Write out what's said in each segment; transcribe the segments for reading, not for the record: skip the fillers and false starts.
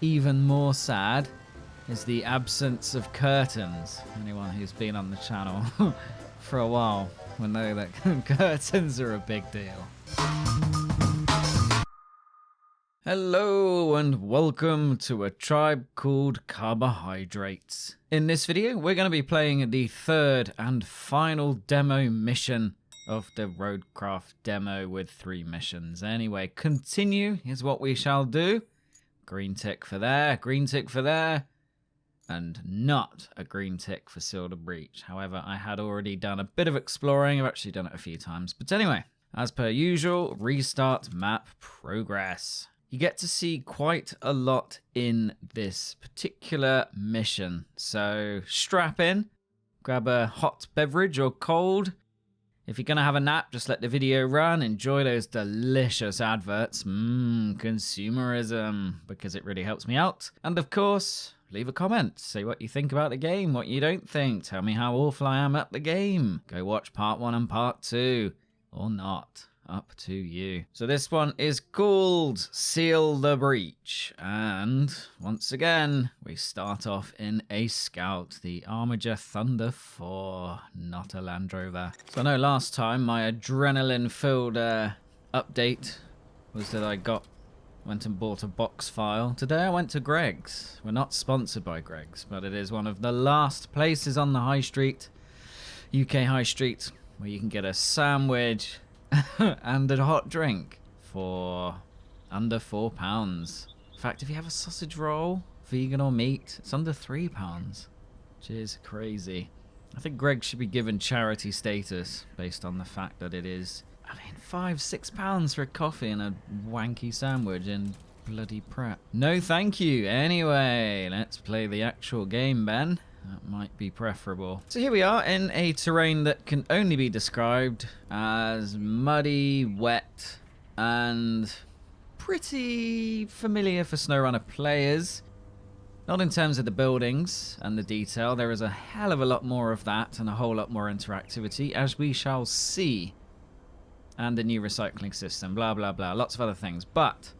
even more sad is the absence of curtains. Anyone who's been on the channel for a while will know that curtains are a big deal. Hello and welcome to a tribe called Carbohydrates. In this video, we're going to be playing the third and final demo mission of the RoadCraft demo with 3 missions. Anyway, continue is what we shall do. Green tick for there, green tick for there, and not a green tick for Seal the Breach. However, I had already done a bit of exploring. I've actually done it a few times. But anyway, as per usual, restart map progress. You get to see quite a lot in this particular mission. So strap in, grab a hot beverage or cold. If you're going to have a nap, just let the video run. Enjoy those delicious adverts. Consumerism, because it really helps me out. And of course, leave a comment. Say what you think about the game, what you don't think. Tell me how awful I am at the game. Go watch part 1 and part 2. Or not. Up to you. So this one is called Seal the Breach. And once again, we start off in a Scout, the Armiger Thunder 4, not a Land Rover. So I know last time my adrenaline-filled update was that I went and bought a box file. Today I went to Greggs. We're not sponsored by Greggs, but it is one of the last places on the high street, UK high street, where you can get a sandwich and a hot drink for under £4. In fact, if you have a sausage roll, vegan or meat, it's under £3, which is crazy. I think Greg should be given charity status based on the fact that it is, I mean, £5-6 for a coffee and a wanky sandwich in bloody prep. No thank you. Anyway, let's play the actual game, Ben. That might be preferable. So here we are in a terrain that can only be described as muddy, wet, and pretty familiar for SnowRunner players. Not in terms of the buildings and the detail. There is a hell of a lot more of that and a whole lot more interactivity, as we shall see. And a new recycling system, blah, blah, blah. Lots of other things. But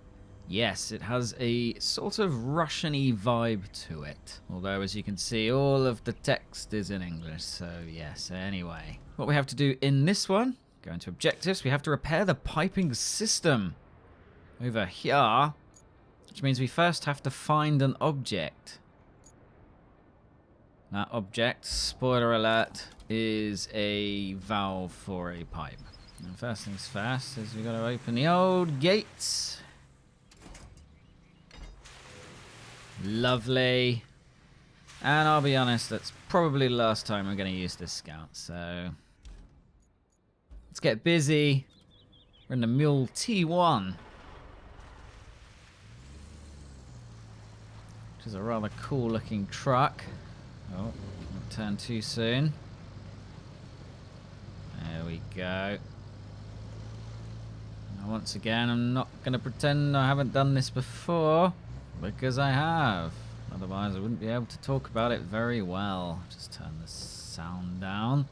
yes, it has a sort of Russian-y vibe to it. Although, as you can see, all of the text is in English. So, yes, anyway. What we have to do in this one, go into objectives, we have to repair the piping system over here. Which means we first have to find an object. That object, spoiler alert, is a valve for a pipe. And first things first is we've got to open the old gates. Lovely. And I'll be honest, that's probably the last time I'm going to use this Scout, so let's get busy. We're in the Mule T1, which is a rather cool looking truck. Oh, don't turn too soon. There we go. Now once again, I'm not going to pretend I haven't done this before. Because I have. Otherwise I wouldn't be able to talk about it very well. Just turn the sound down.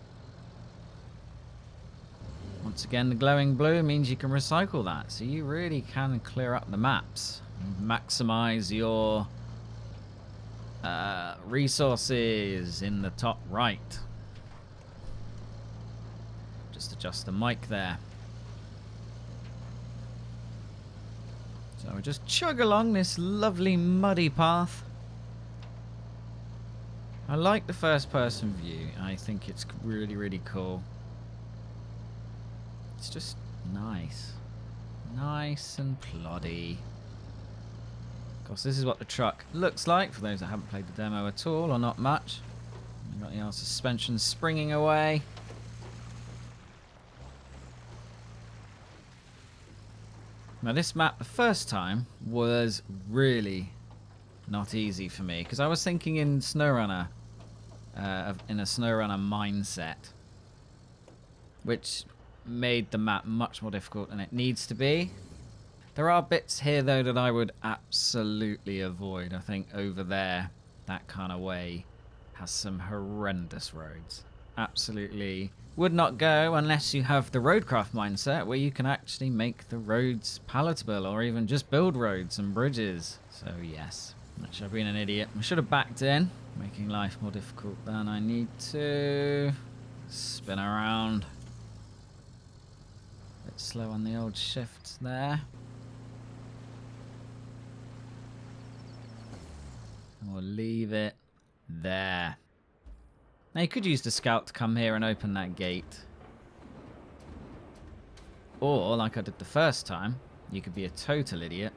Once again, the glowing blue means you can recycle that. So you really can clear up the maps. And maximize your resources in the top right. Just adjust the mic there. So we just chug along this lovely muddy path. I like the first person view. I think it's really, really cool. It's just nice. Nice and ploddy. Of course, this is what the truck looks like for those that haven't played the demo at all or not much. You've got the old suspension springing away. Now this map the first time was really not easy for me because I was thinking in SnowRunner, in a SnowRunner mindset, which made the map much more difficult than it needs to be. There are bits here though that I would absolutely avoid. I think over there, that kind of way, has some horrendous roads. Absolutely would not go unless you have the RoadCraft mindset where you can actually make the roads palatable or even just build roads and bridges. So yes. Actually, I've been an idiot. I should have backed in, making life more difficult than I need to. Spin around. Bit slow on the old shifts there. And we'll leave it there. Now you could use the scout to come here and open that gate. Or, like I did the first time, you could be a total idiot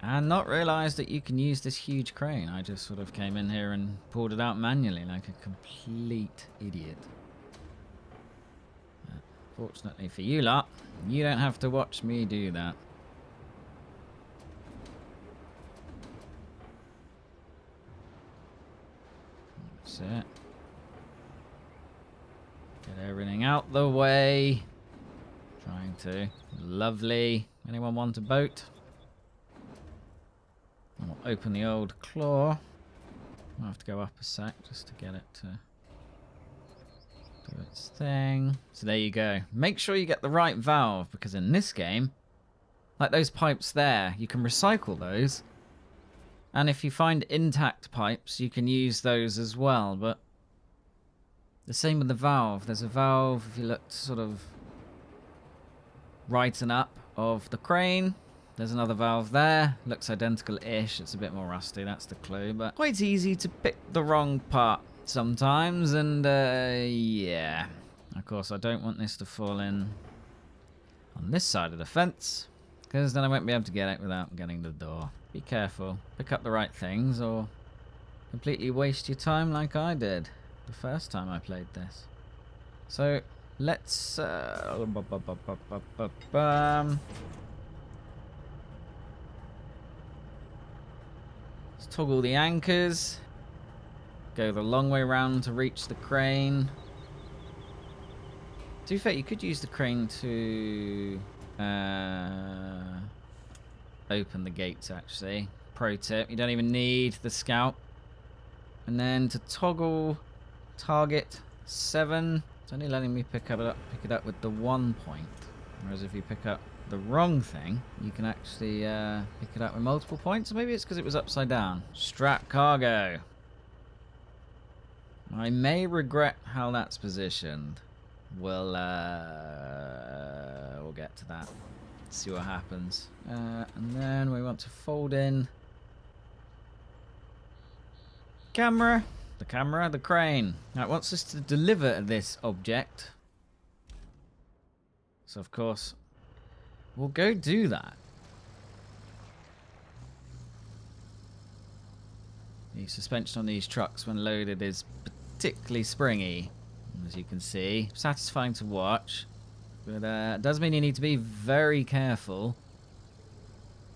and not realise that you can use this huge crane. I just sort of came in here and pulled it out manually like a complete idiot. Fortunately for you lot, you don't have to watch me do that. That's it. Get everything out the way. Trying to. Lovely. Anyone want a boat? I'll open the old claw. I'll have to go up a sec just to get it to do its thing. So there you go. Make sure you get the right valve, because in this game, like those pipes there, you can recycle those. And if you find intact pipes, you can use those as well. But the same with the valve. There's a valve, if you look sort of right and up of the crane. There's another valve there. Looks identical-ish. It's a bit more rusty, that's the clue. But quite easy to pick the wrong part sometimes. And, yeah. Of course, I don't want this to fall in on this side of the fence, because then I won't be able to get it without getting the door. Be careful. Pick up the right things, or completely waste your time like I did the first time I played this. So, let's... Let's toggle the anchors. Go the long way round to reach the crane. To be fair, you could use the crane to open the gates, actually. Pro tip, you don't even need the scout. And then to toggle target 7, it's only letting me pick it up with the 1 point. Whereas if you pick up the wrong thing, you can actually pick it up with multiple points. Or maybe it's because it was upside down. Strap cargo. I may regret how that's positioned. We'll get to that. See what happens. And then we want to fold in the crane. Now it wants us to deliver this object. So of course, we'll go do that. The suspension on these trucks when loaded is particularly springy, as you can see. Satisfying to watch, but it does mean you need to be very careful.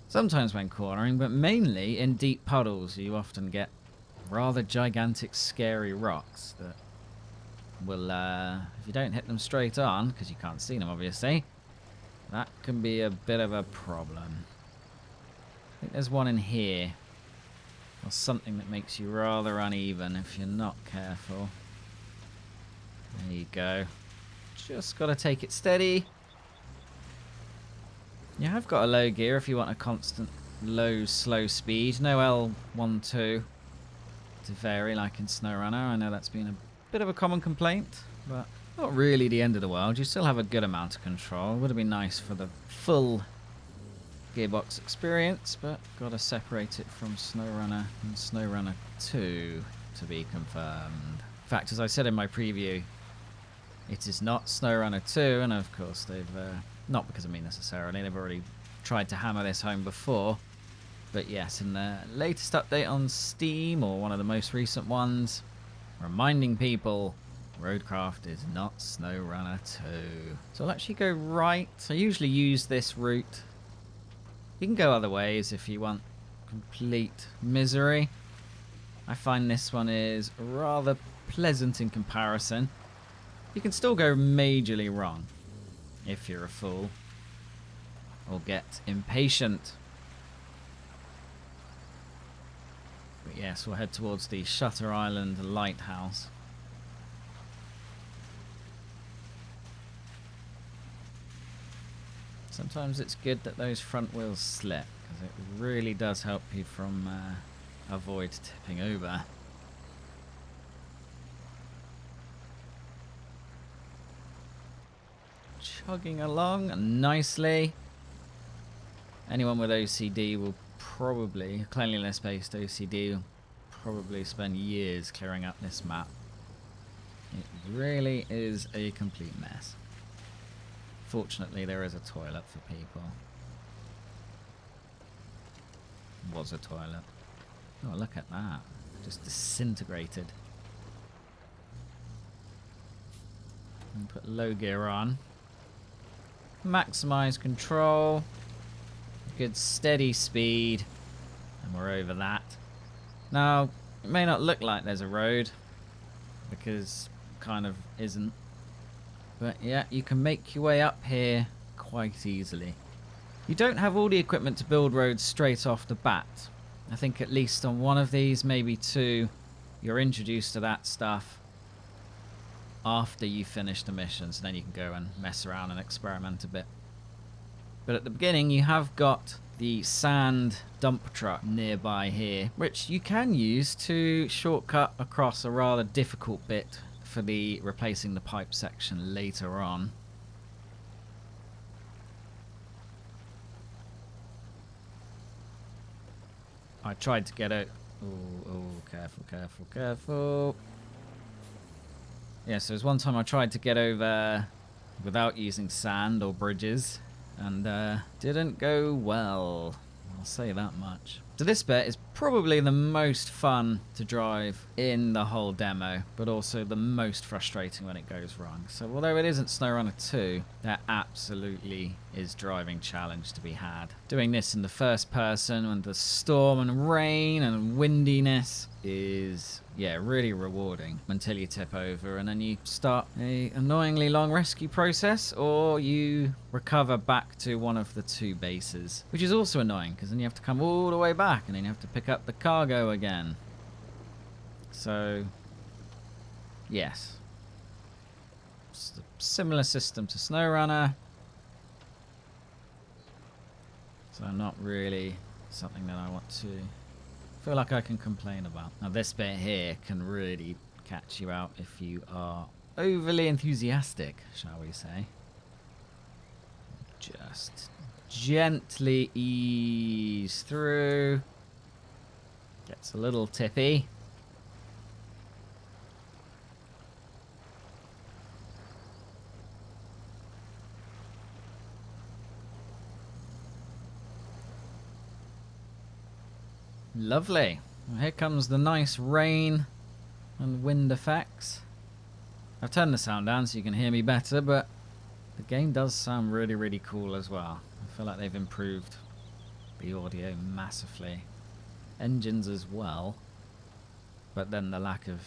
Sometimes when cornering, but mainly in deep puddles, you often get rather gigantic, scary rocks that will, if you don't hit them straight on, because you can't see them obviously, that can be a bit of a problem. I think there's one in here, or something that makes you rather uneven if you're not careful. There you go. Just got to take it steady. You have got a low gear if you want a constant low, slow speed. No L12 to vary like in SnowRunner. I know that's been a bit of a common complaint, but not really the end of the world. You still have a good amount of control. Would have been nice for the full gearbox experience, but got to separate it from SnowRunner and SnowRunner 2 to be confirmed. In fact, as I said in my preview, it is not SnowRunner 2, and of course they've, not because of me necessarily, they've already tried to hammer this home before. But yes, in the latest update on Steam, or one of the most recent ones, reminding people RoadCraft is not SnowRunner 2. So I'll actually go right. I usually use this route. You can go other ways if you want complete misery. I find this one is rather pleasant in comparison. You can still go majorly wrong if you're a fool or get impatient. But yes, we'll head towards the Shutter Island lighthouse. Sometimes it's good that those front wheels slip, because it really does help you from avoid tipping over. Chugging along nicely. Anyone with OCD will probably, cleanliness-based OCD, will probably spend years clearing up this map. It really is a complete mess. Fortunately, there is a toilet for people. Was a toilet. Oh, look at that. Just disintegrated. And put low gear on. Maximize control. Good steady speed. And we're over that. Now, it may not look like there's a road, because kind of isn't. But yeah, you can make your way up here quite easily. You don't have all the equipment to build roads straight off the bat. I think at least on one of these, maybe two, you're introduced to that stuff after you finish the missions. Then you can go and mess around and experiment a bit. But at the beginning, you have got the sand dump truck nearby here, which you can use to shortcut across a rather difficult bit for the replacing the pipe section later on. I tried to get out. Oh, careful, careful, careful. Yeah, so there's one time I tried to get over without using sand or bridges, and didn't go well. I'll say that much. So this bit is probably the most fun to drive in the whole demo, but also the most frustrating when it goes wrong. So although it isn't SnowRunner 2, there absolutely is driving challenge to be had. Doing this in the first person when the storm and rain and windiness is, yeah, really rewarding until you tip over and then you start a annoyingly long rescue process, or you recover back to one of the two bases, which is also annoying because then you have to come all the way back and then you have to pick up the cargo again. So yes, it's a similar system to SnowRunner, so not really something that I want to feel like I can complain about. Now this bit here can really catch you out if you are overly enthusiastic, shall we say. Just gently ease through. Gets a little tippy. Lovely. Well, here comes the nice rain and wind effects. I've turned the sound down so you can hear me better, but the game does sound really, really cool as well. I feel like they've improved the audio massively. Engines as well. But then the lack of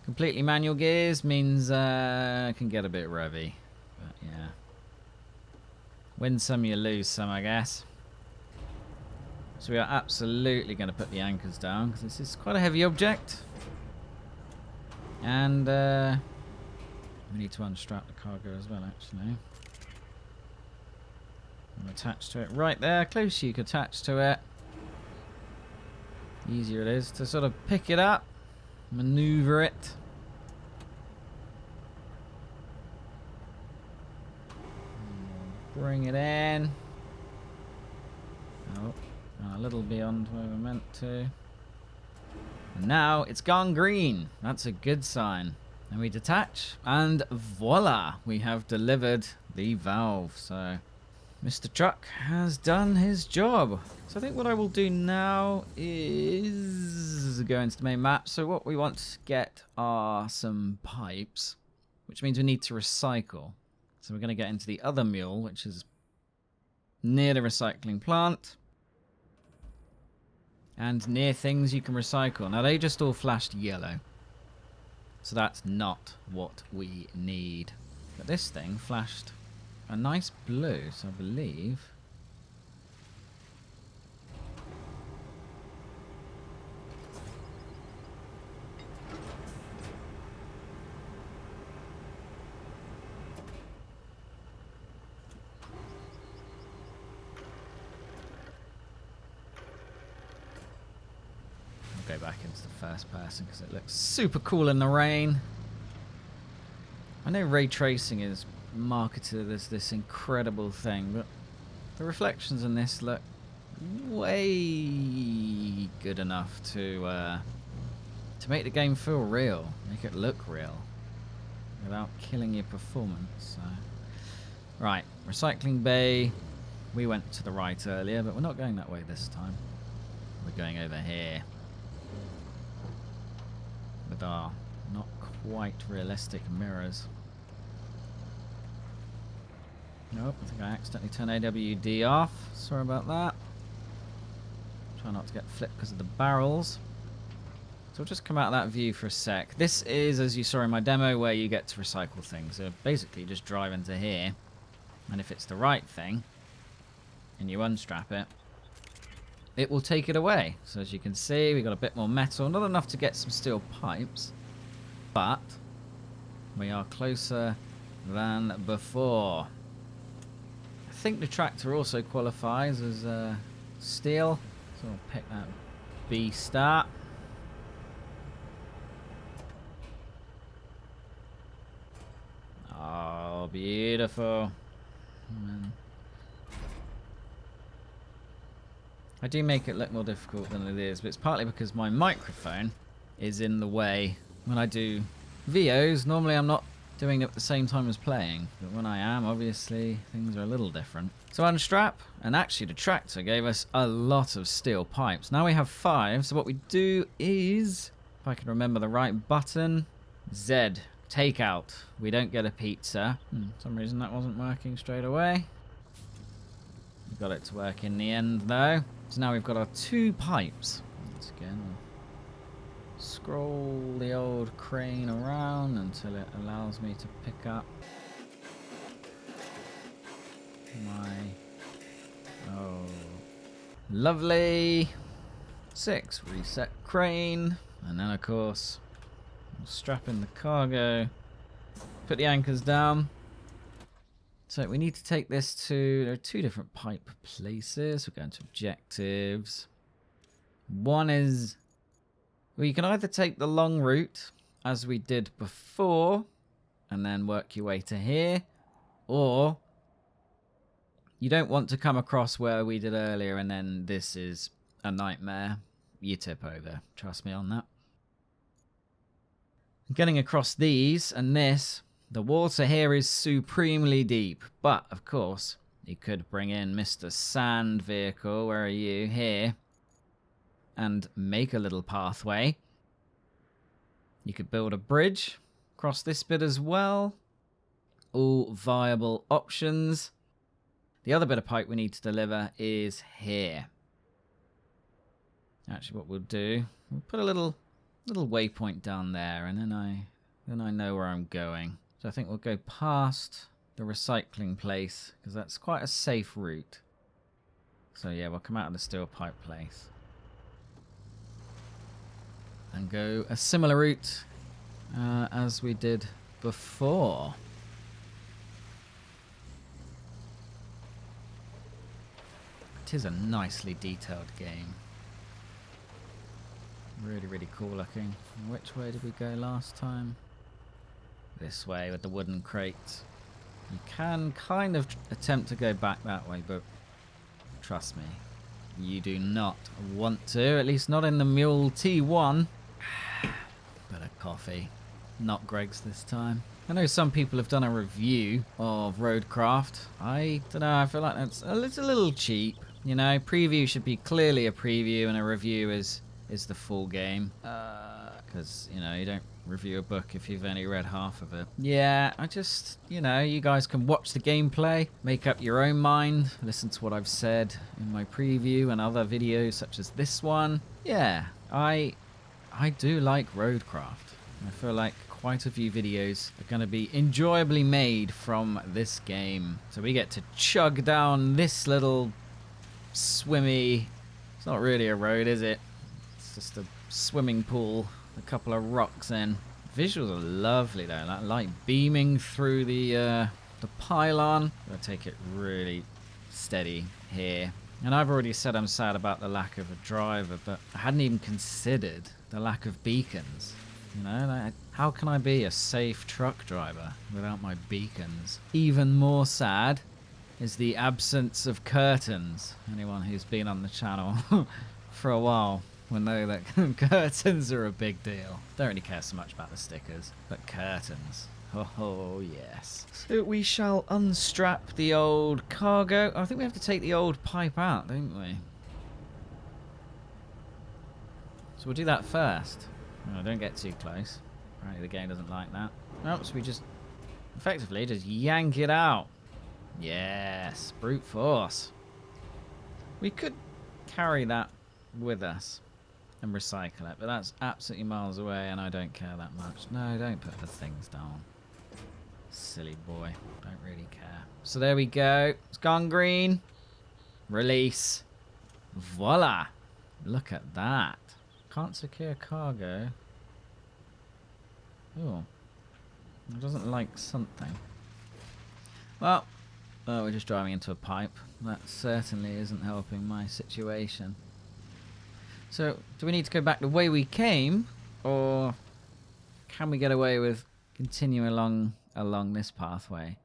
completely manual gears means it can get a bit revvy. But yeah. Win some, you lose some, I guess. So we are absolutely going to put the anchors down because this is quite a heavy object. And we need to unstrap the cargo as well, actually. And attach to it right there. Closer you can attach to it, easier it is to sort of pick it up, maneuver it. Bring it in. Oh. A little beyond where we're meant to. And now it's gone green. That's a good sign. And we detach, and voila, we have delivered the valve. So Mr. Truck has done his job. So I think what I will do now is go into the main map. So what we want to get are some pipes, which means we need to recycle. So we're going to get into the other mule, which is near the recycling plant. And near things you can recycle. Now they just all flashed yellow. So that's not what we need. But this thing flashed a nice blue, so I believe. go back into the first person because it looks super cool in the rain. I know ray tracing is marketed as this incredible thing, but the reflections in this look way good enough to make the game feel real, make it look real, without killing your performance. So. Right, recycling bay. We went to the right earlier, but we're not going that way this time. We're going over here with our not quite realistic mirrors. Nope, I think I accidentally turned AWD off. Sorry about that. Try not to get flipped because of the barrels. So we'll just come out of that view for a sec. This is, as you saw in my demo, where you get to recycle things. So basically just drive into here, and if it's the right thing, and you unstrap it, it will take it away. So as you can see, we've got a bit more metal. Not enough to get some steel pipes, but we are closer than before. I think the tractor also qualifies as steel, so I'll pick that B start. Oh, beautiful. I do make it look more difficult than it is, but it's partly because my microphone is in the way when I do videos. Normally I'm not doing it at the same time as playing, but when I am, obviously things are a little different. So unstrap, and actually the tractor gave us a lot of steel pipes. Now we have 5, so what we do is, if I can remember the right button, Z, take out. We don't get a pizza. For some reason that wasn't working straight away. We got it to work in the end though. So now we've got our 2 pipes. Once again, we'll scroll the old crane around until it allows me to pick up my... Oh, lovely. 6, reset crane. And then of course, we'll strap in the cargo, put the anchors down. So we need to take this to, there are 2 different pipe places. We're going to objectives. One is, well, you can either take the long route, as we did before, and then work your way to here, or you don't want to come across where we did earlier, and then this is a nightmare. You tip over. Trust me on that. Getting across these and this, the water here is supremely deep, but of course you could bring in Mr. Sand Vehicle, where are you, here, and make a little pathway. You could build a bridge across this bit as well. All viable options. The other bit of pipe we need to deliver is here. Actually, what we'll do, we'll put a little waypoint down there, and then I know where I'm going. So I think we'll go past the recycling place, because that's quite a safe route. So yeah, we'll come out of the steel pipe place and go a similar route as we did before. It is a nicely detailed game. Really, really cool looking. Which way did we go last time? This way with the wooden crates. You can kind of attempt to go back that way, but trust me, you do not want to, at least not in the Mule T1. Bit of coffee. Not Greg's this time. I know some people have done a review of RoadCraft. I don't know, I feel like that's a little cheap. You know, preview should be clearly a preview, and a review is the full game. Because, you know, you don't review a book if you've only read half of it. Yeah, I just, you know, you guys can watch the gameplay, make up your own mind, listen to what I've said in my preview and other videos such as this one. Yeah, I do like RoadCraft. I feel like quite a few videos are going to be enjoyably made from this game. So we get to chug down this little swimmy... It's not really a road, is it? It's just a swimming pool, a couple of rocks in. Visuals are lovely though, that light beaming through the pylon. Gotta take it really steady here. And I've already said I'm sad about the lack of a driver, but I hadn't even considered the lack of beacons. You know, like, how can I be a safe truck driver without my beacons? Even more sad is the absence of curtains. Anyone who's been on the channel for a while will know that curtains are a big deal. Don't really care so much about the stickers, but curtains. Oh, yes. So we shall unstrap the old cargo. I think we have to take the old pipe out, don't we? So we'll do that first. Oh, don't get too close. Apparently the game doesn't like that. Nope, so we just effectively just yank it out. Yes, brute force. We could carry that with us and recycle it, but that's absolutely miles away and I don't care that much. No, don't put the things down. Silly boy. Don't really care. So there we go. It's gone green. Release. Voila. Look at that. Can't secure cargo. Oh. It doesn't like something. Well, we're just driving into a pipe. That certainly isn't helping my situation. So, do we need to go back the way we came? Or can we get away with continuing along this pathway?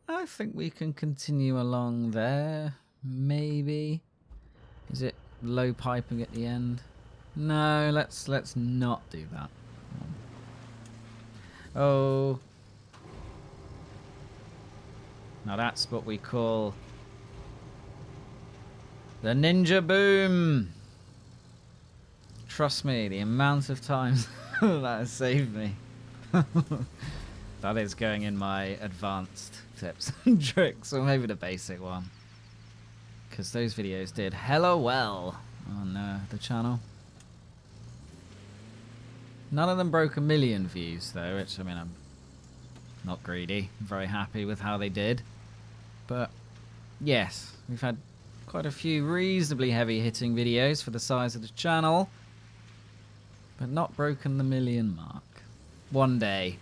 I think we can continue along there, maybe. Is it low piping at the end? No, let's not do that. Oh. Now that's what we call the ninja boom. Trust me, the amount of times that has saved me. That is going in my advanced tips and tricks, or maybe the basic one. Because those videos did hella well on the channel. None of them broke 1 million views though, which, I mean, I'm not greedy. I'm very happy with how they did. But, yes, we've had quite a few reasonably heavy-hitting videos for the size of the channel. But not broken the 1 million mark. One day.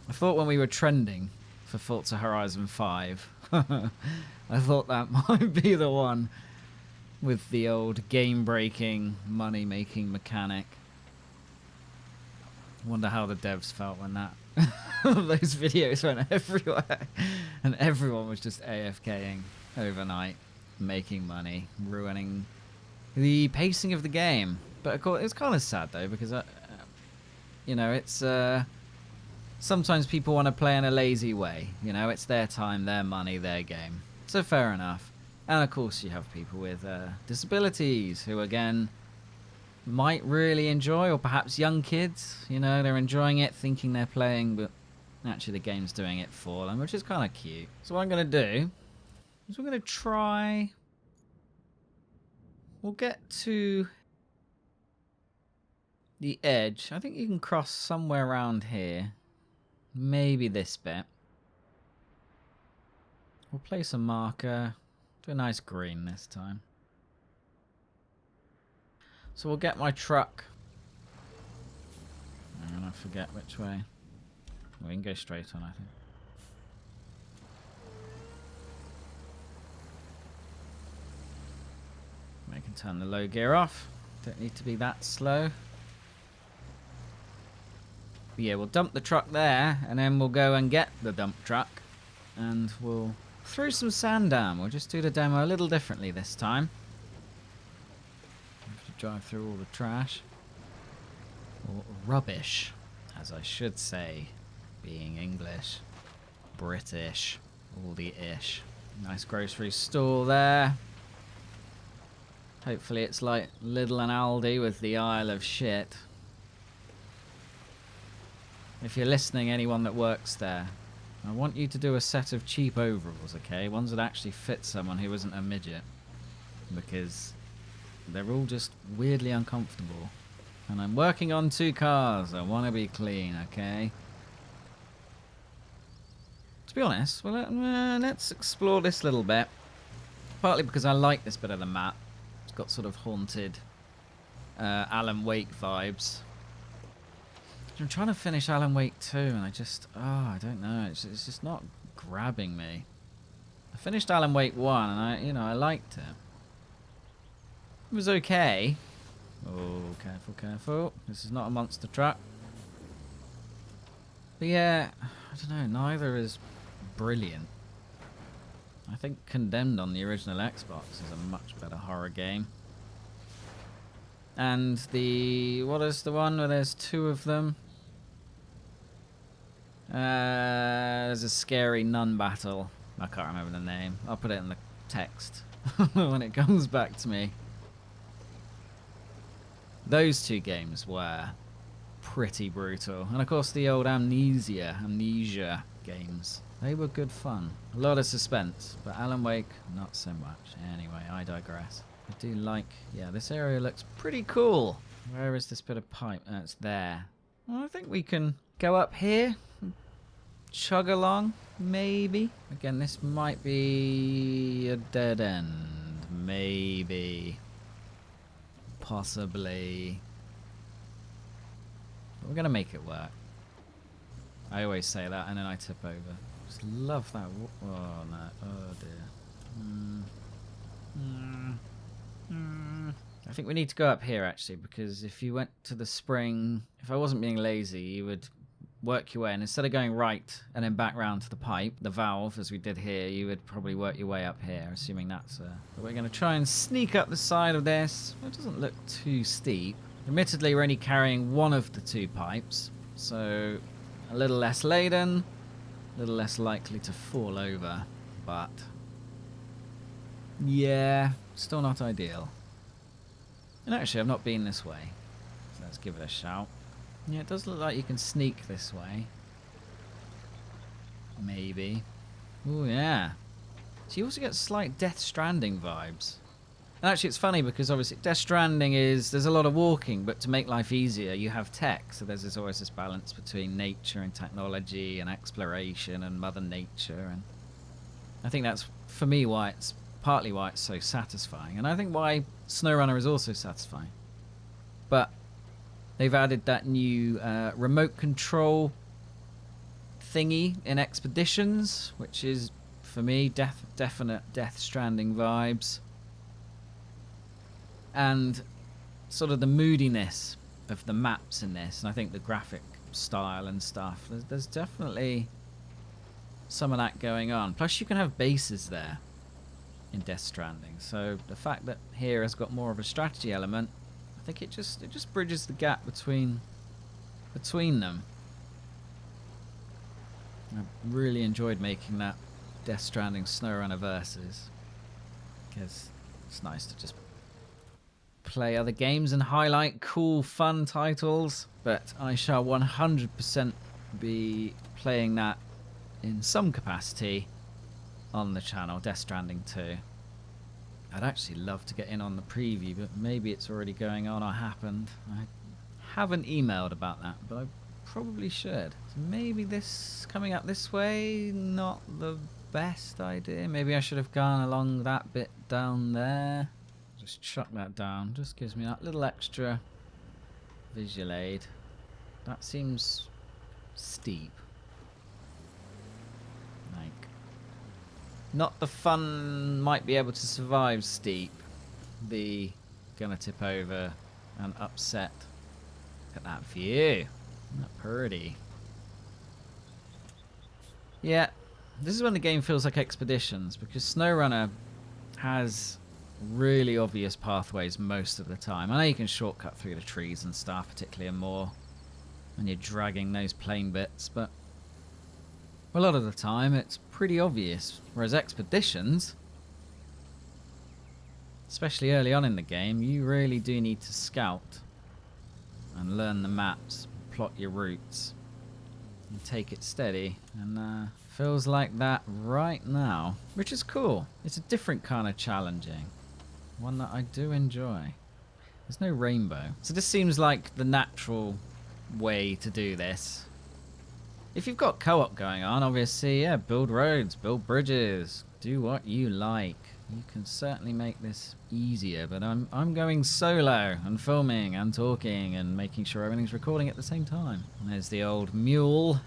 I thought when we were trending for Forza Horizon 5, I thought that might be the one with the old game-breaking, money-making mechanic. Wonder how the devs felt when that those videos went everywhere and everyone was just AFKing overnight, making money, ruining the pacing of the game. But of course, it's kind of sad though, because you know, it's sometimes people want to play in a lazy way. You know, it's their time, their money, their game. So fair enough. And of course, you have people with disabilities who, again, might really enjoy, or perhaps young kids, you know, they're enjoying it, thinking they're playing, but actually the game's doing it for them, which is kind of cute. So what I'm going to do is we're going to try... We'll get to the edge. I think you can cross somewhere around here. Maybe this bit. We'll place a marker. Do a nice green this time. So we'll get my truck. I'm gonna forget which way. We can go straight on, I think. We can turn the low gear off. Don't need to be that slow. But yeah, we'll dump the truck there, and then we'll go and get the dump truck, and we'll throw some sand down. We'll just do the demo a little differently this time. Drive through all the trash, or rubbish, as I should say, being English, British, all the ish. Nice grocery store there. Hopefully it's like Lidl and Aldi with the Isle of Shit. If you're listening, anyone that works there, I want you to do a set of cheap overalls, okay? Ones that actually fit someone who isn't a midget, because they're all just weirdly uncomfortable. And I'm working on 2 cars. I want to be clean, okay? To be honest, well, let's explore this little bit. Partly because I like this bit of the map. It's got sort of haunted Alan Wake vibes. I'm trying to finish Alan Wake 2 and I just, I don't know. It's just not grabbing me. I finished Alan Wake 1 and I liked it. It was okay. Oh, careful, careful. This is not a monster truck. But yeah, I don't know, neither is brilliant. I think Condemned on the original Xbox is a much better horror game. And what is the one where there's two of them? There's a scary nun battle. I can't remember the name. I'll put it in the text when it comes back to me. Those two games were pretty brutal. And of course the old Amnesia games. They were good fun. A lot of suspense, but Alan Wake, not so much. Anyway, I digress. I do like, yeah, this area looks pretty cool. Where is this bit of pipe? Oh, it's there. Well, I think we can go up here, chug along, maybe. Again, this might be a dead end. Maybe. Possibly. But we're going to make it work. I always say that and then I tip over. Just love that. Oh, no. Oh, dear. I think we need to go up here, actually, because if you went to the spring, if I wasn't being lazy, you would work your way, and instead of going right and then back round to the pipe, the valve, as we did here, you would probably work your way up here, assuming that's but we're going to try and sneak up the side of this. It doesn't look too steep. Admittedly, we're only carrying one of the two pipes, so a little less laden, a little less likely to fall over, but yeah, still not ideal. And actually, I've not been this way, so let's give it a shout. Yeah, it does look like you can sneak this way. Maybe. Oh, yeah. So you also get slight Death Stranding vibes. And actually, it's funny because obviously Death Stranding is, there's a lot of walking, but to make life easier, you have tech. So there's always this balance between nature and technology and exploration and Mother Nature. And I think that's, for me, why it's partly why it's so satisfying. And I think why SnowRunner is also satisfying. But they've added that new remote control thingy in Expeditions, which is, for me, definite Death Stranding vibes. And sort of the moodiness of the maps in this, and I think the graphic style and stuff, there's definitely some of that going on. Plus you can have bases there in Death Stranding, so the fact that here has got more of a strategy element, I think it just bridges the gap between them. I really enjoyed making that Death Stranding SnowRunner versus, because it's nice to just play other games and highlight cool, fun titles. But I shall 100% be playing that in some capacity on the channel, Death Stranding 2. I'd actually love to get in on the preview, but maybe it's already going on or happened. I haven't emailed about that, but I probably should. So maybe this coming up this way, not the best idea. Maybe I should have gone along that bit down there. Just chuck that down. Just gives me that little extra visual aid. That seems steep. Like, not the fun might be able to survive steep. The gonna tip over and upset. Look at that view. Isn't that pretty? Yeah, this is when the game feels like Expeditions, because SnowRunner has really obvious pathways most of the time. I know you can shortcut through the trees and stuff, particularly in more when you're dragging those plain bits, but a lot of the time it's pretty obvious. Whereas Expeditions, especially early on in the game, you really do need to scout and learn the maps, plot your routes, and take it steady. And feels like that right now, which is cool. It's a different kind of challenging, one that I do enjoy. There's no rainbow, so this seems like the natural way to do this. If you've got co-op going on, obviously, yeah, build roads, build bridges, Do what you like. You can certainly make this easier, but I'm going solo and filming and talking and making sure everything's recording at the same time. And there's the old mule.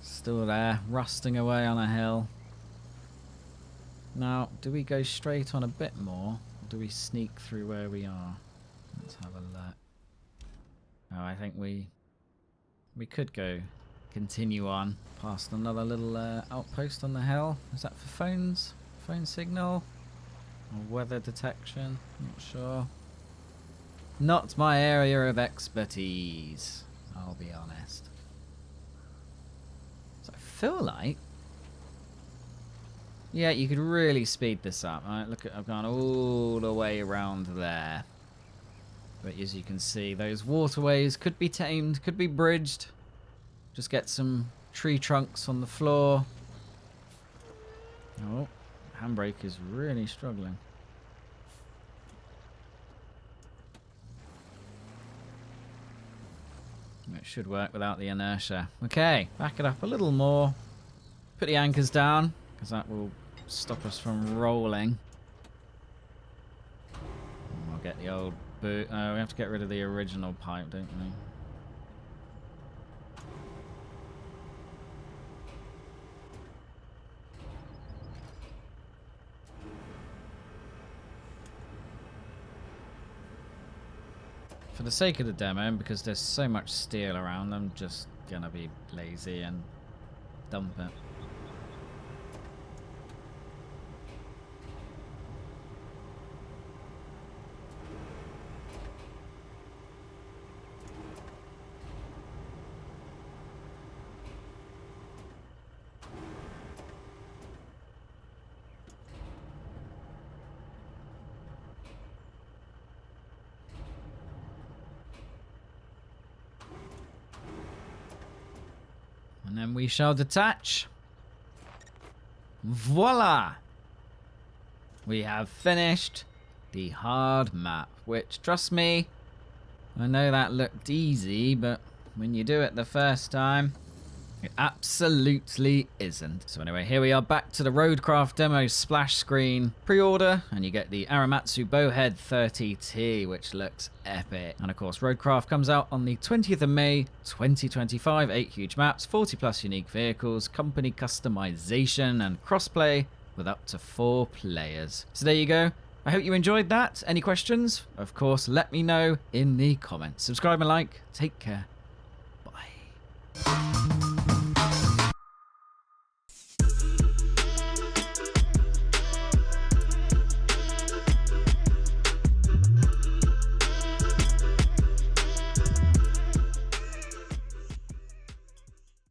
Still there, rusting away on a hill. Now, do we go straight on a bit more? Or do we sneak through where we are? Let's have a look. Oh, I think we could go continue on past another little outpost on the hill. Is that for phones? Phone signal? Or weather detection? Not sure. Not my area of expertise, I'll be honest. So I feel like... Yeah, you could really speed this up. Right, look, I've gone all the way around there. But as you can see, those waterways could be tamed, could be bridged. Just get some tree trunks on the floor. Oh, handbrake is really struggling. It should work without the inertia. Okay, back it up a little more. Put the anchors down, because that will stop us from rolling. And we'll get the old boot. Oh, we have to get rid of the original pipe, don't we? For the sake of the demo, and because there's so much steel around, I'm just gonna be lazy and dump it. And then we shall detach. Voila! We have finished the hard map, which, trust me, I know that looked easy, but when you do it the first time, it absolutely isn't. So anyway, here we are back to the RoadCraft demo splash screen. Pre-order, and you get the Aramatsu Bowhead 30T, which looks epic. And of course, RoadCraft comes out on the 20th of May, 2025. 8 huge maps, 40 plus unique vehicles, company customization, and crossplay with up to 4 players. So there you go. I hope you enjoyed that. Any questions? Of course, let me know in the comments. Subscribe and like. Take care. Bye.